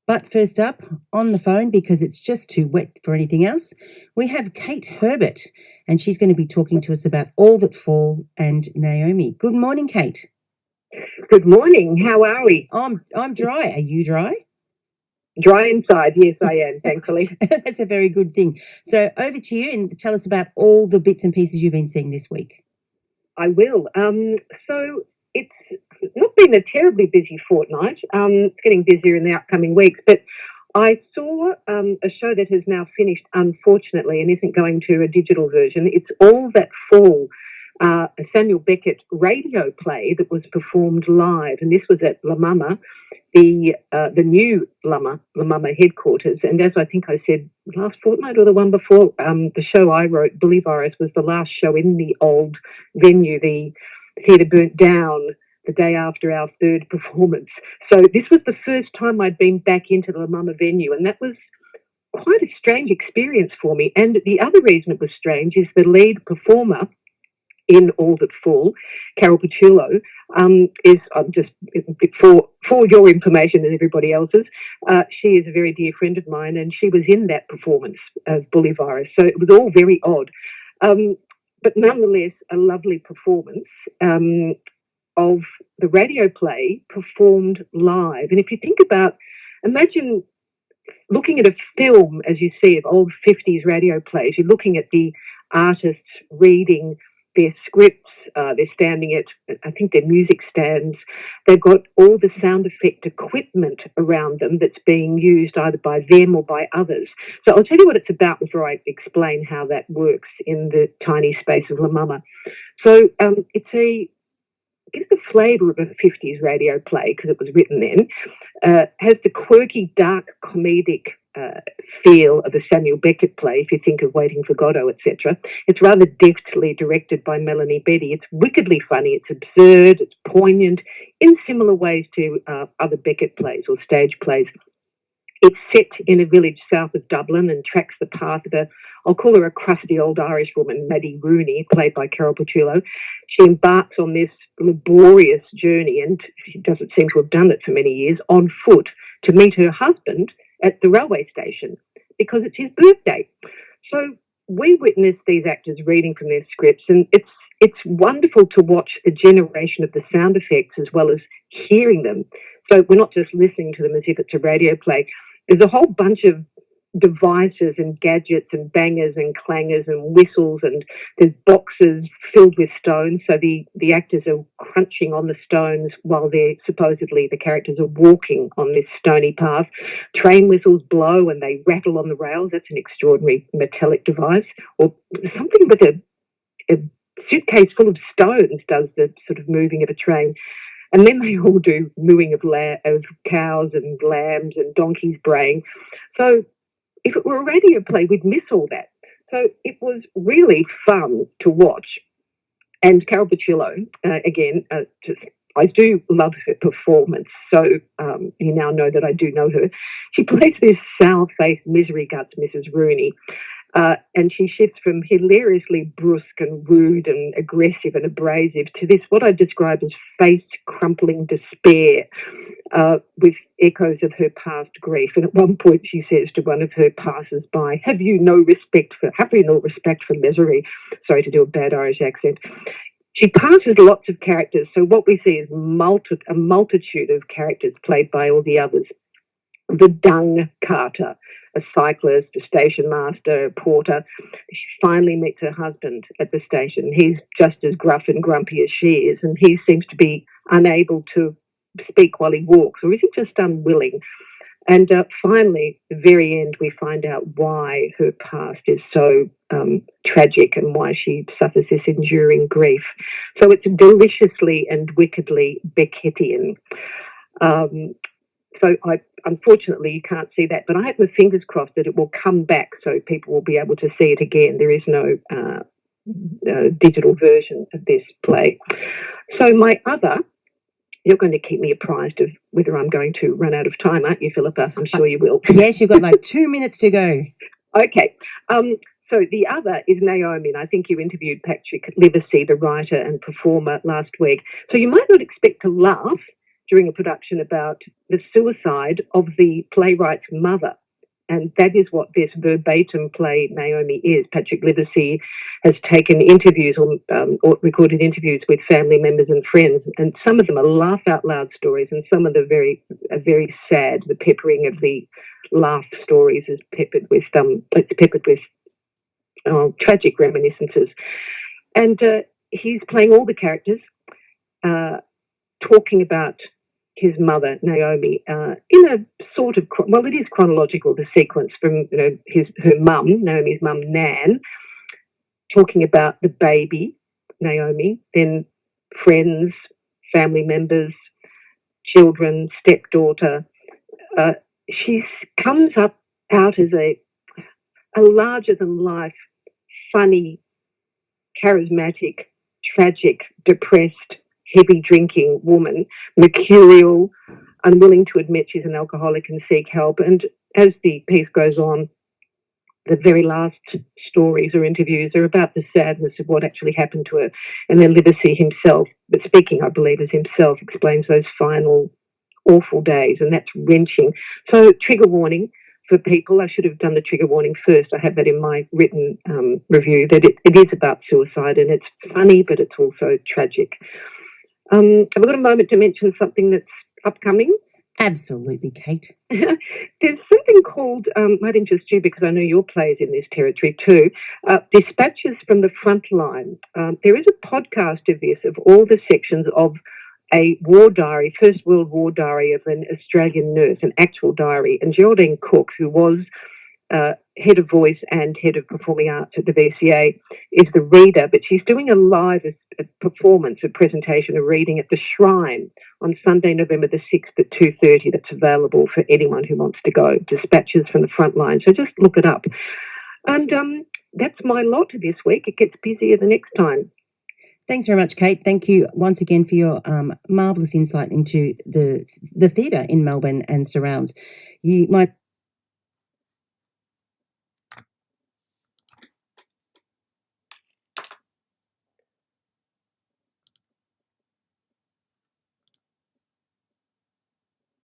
But first up, on the phone, because it's just too wet for anything else, we have Kate Herbert, and she's going to be talking to us about All That Fall and Naomi. Good morning, Kate. Good morning. How are we? I'm dry. Are you dry? Dry inside. Yes, I am, thankfully. That's a very good thing. So over to you and tell us about all the bits and pieces you've been seeing this week. I will. So it's not been a terribly busy fortnight. It's getting busier in the upcoming weeks, but I saw a show that has now finished, unfortunately, and isn't going to a digital version. It's All That Fall, a Samuel Beckett radio play that was performed live, and this was at La Mama, the new La Mama headquarters. And as I think I said last fortnight or the one before, the show I wrote, Bolivares, was the last show in the old venue. The theatre burnt down the day after our third performance. So this was the first time I'd been back into the La Mama venue, and that was quite a strange experience for me. And the other reason it was strange is the lead performer in All That Fall, Carol Paciullo, is just for your information and everybody else's. She is a very dear friend of mine, and she was in that performance of Bolivares. So it was all very odd, but nonetheless a lovely performance of the radio play performed live. And if you think about, imagine looking at a film as you see of old 50s radio plays. You're looking at the artists reading their scripts, they're standing at, I think, their music stands. They've got all the sound effect equipment around them that's being used either by them or by others. So I'll tell you what it's about before I explain how that works in the tiny space of La Mama. So it gives the flavour of a 50s radio play, because it was written then, has the quirky, dark, comedic feel of a Samuel Beckett play, if you think of Waiting for Godot, etc. It's rather deftly directed by Melanie Betty. It's wickedly funny, it's absurd, it's poignant, in similar ways to other Beckett plays or stage plays. It's set in a village south of Dublin and tracks the path of I'll call her a crusty old Irish woman, Maddie Rooney, played by Carol Paciullo. She embarks on this laborious journey, and she doesn't seem to have done it for many years, on foot to meet her husband at the railway station because it's his birthday. So we witness these actors reading from their scripts, and it's wonderful to watch the generation of the sound effects as well as hearing them. So we're not just listening to them as if it's a radio play. There's a whole bunch of devices and gadgets and bangers and clangers and whistles, and there's boxes filled with stones. So the actors are crunching on the stones while they're supposedly the characters are walking on this stony path. Train whistles blow and they rattle on the rails. That's an extraordinary metallic device. Or something with a suitcase full of stones does the sort of moving of a train. And then they all do mooing of cows and lambs and donkeys braying. So if it were a radio play, we'd miss all that. So it was really fun to watch. And Carol Paciullo, again, I do love her performance. So you now know that I do know her. She plays this sour-faced misery guts Mrs. Rooney. And she shifts from hilariously brusque and rude and aggressive and abrasive to this, what I describe as face-crumpling despair, with echoes of her past grief. And at one point she says to one of her passers-by, have you no respect for misery? Sorry to do a bad Irish accent. She passes lots of characters. So what we see is a multitude of characters played by all the others. The dung carter, a cyclist, a station master, a porter. She finally meets her husband at the station. He's just as gruff and grumpy as she is, and he seems to be unable to speak while he walks, or is he just unwilling? And finally, at the very end, we find out why her past is so tragic and why she suffers this enduring grief. So it's deliciously and wickedly Beckettian. So unfortunately, you can't see that, but I have my fingers crossed that it will come back so people will be able to see it again. There is no digital version of this play. So my other, you're going to keep me apprised of whether I'm going to run out of time, aren't you, Philippa? I'm sure you will. Yes, you've got like 2 minutes to go. Okay. So the other is Naomi, and I think you interviewed Patrick Livesey, the writer and performer, last week. So you might not expect to laugh during a production about the suicide of the playwright's mother. And that is what this verbatim play, Naomi, is. Patrick Livesey has taken interviews or recorded interviews with family members and friends, and some of them are laugh-out-loud stories, and some of them are very sad. The peppering of the laugh stories is peppered with tragic reminiscences. And he's playing all the characters, talking about his mother, Naomi, in a sort of, well, it is chronological, the sequence from her mum, Naomi's mum, Nan, talking about the baby, Naomi, then friends, family members, children, stepdaughter. She comes out as a larger-than-life, funny, charismatic, tragic, depressed, heavy-drinking woman, mercurial, unwilling to admit she's an alcoholic and seek help. And as the piece goes on, the very last stories or interviews are about the sadness of what actually happened to her. And then Livesey himself, but speaking, I believe, as himself, explains those final awful days, and that's wrenching. So trigger warning for people. I should have done the trigger warning first. I have that in my written review, that it is about suicide, and it's funny, but it's also tragic. Have I got a moment to mention something that's upcoming? Absolutely, Kate. There's something called, might interest you because I know your play is in this territory too, Dispatches from the Frontline. There is a podcast of this, of all the sections of a war diary, First World War diary of an Australian nurse, an actual diary. And Geraldine Cook, who was head of voice and head of performing arts at the VCA, is the reader, but she's doing a live performance, a presentation, a reading at the Shrine on Sunday, November the 6th at 2:30. That's available for anyone who wants to go. Dispatches from the Frontline. So just look it up. And that's my lot this week. It gets busier the next time. Thanks very much, Kate. Thank you once again for your marvellous insight into the theatre in Melbourne and surrounds. You might